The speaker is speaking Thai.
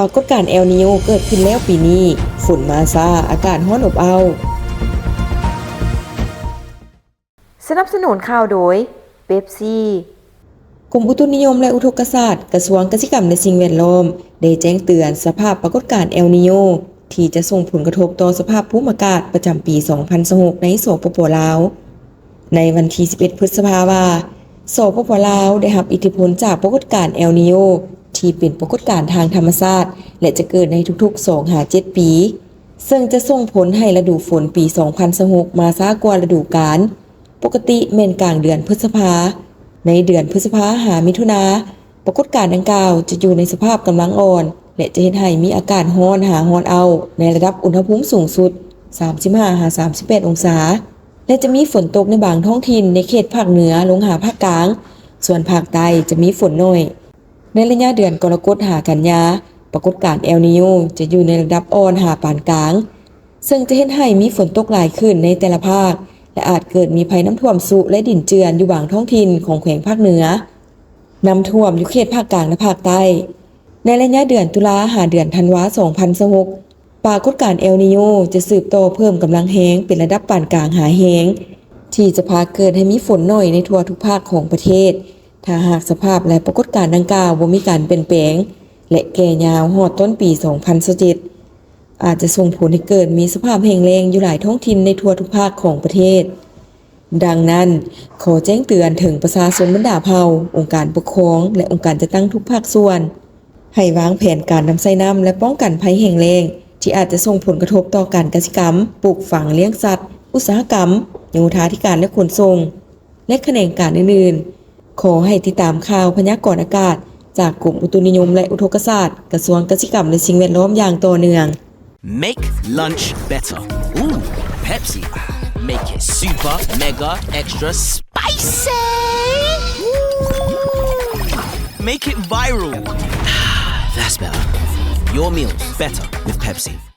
ปรากฏการณ์เอลนีโญเกิดขึ้นแล้วปีนี้ฝนมาซาอากาศร้อนอบอ้าวสนับสนุนข่าวโดยเป๊ปซี่กรมอุตุนิยมและอุทกศาสตร์กระทรวงเกษตรกรรมและสิ่งแวดล้อมได้แจ้งเตือนสภาพปรากฏการณ์เอลนีโญที่จะส่งผลกระทบต่อสภาพภูมิอากาศประจำปี 2026 ในสปป.ลาวในวันที่ 11 พฤษภาคมสปป.ลาวได้รับอิทธิพลจากปรากฏการณ์เอลนีโญที่เป็นปรากฏการณ์ทางธรรมชาติและจะเกิดในทุกๆ 2-7 ปีซึ่งจะส่งผลให้ฤดูฝนปี 2026 มาช้ากว่าฤดูกาลปกติแม่นกลางเดือนพฤษภาในเดือนพฤษภาหามิถุนาปรากฏการณ์ดังกล่าวจะอยู่ในสภาพกำลังอ่อนและจะเฮ็ดให้มีอากาศร้อนหาร้อนเอาในระดับอุณหภูมิสูงสุด 35-38 องศาและจะมีฝนตกในบางท้องถิ่นในเขตภาคเหนือลงหาภาคกลางส่วนภาคใต้จะมีฝนน้อยในระยะเดือนกรกฎหากันยาปรากฏการณ์เอลนีโญจะอยู่ในระดับอ่อนหาปานกลางซึ่งจะเฮ็ดให้มีฝนตกหลายขึ้นในแต่ละภาคและอาจเกิดมีภัยน้ำท่วมสุและดินเจือนอยู่บางท้องถิ่นของแขวงภาคเหนือน้ำท่วมอยู่เขตภาคกลางและภาคใต้ในระยะเดือนตุลาหาเดือนธันวาคม 2026 ปรากฏการณ์เอลนีโญจะสืบต่อเพิ่มกำลังแรงเป็นระดับปานกลางหาแรงที่จะพาเกิดให้มีฝนน้อยในทั่วทุกภาคของประเทศถ้าหากสภาพและปรากฏการณ์ดังกล่าวบ่มีการเปลี่ยนแปลงและแก่ยาวฮอดต้นปี 2027 อาจจะส่งผลให้เกิดมีสภาพแห้งแล้งอยู่หลายท้องถิ่นในทั่วทุกภาคของประเทศดังนั้นขอแจ้งเตือนถึงประชาชนบรรดาเผ่าองค์การปกครองและองค์การจัดตั้งทุกภาคส่วนให้วางแผนการนำใส่น้ำและป้องกันภัยแห้งแล้งที่อาจจะส่งผลกระทบต่อการกสิกรรมปลูกฝังเลี้ยงสัตว์อุตสาหกรรมโยธาธิการและขนส่งและแขนงการอื่นๆขอให้ติดตามข่าวพยากรณ์อากาศจากกรมอุตุนิยมและอุทกศาสตร์กระทรวงเกษตรกรรมและสิ่งแวดล้อมอย่างต่อเนื่อง Make lunch better. Ooh, Pepsi. Make it super, mega, extra spicy. Make it viral. That's better. Your meals better with Pepsi.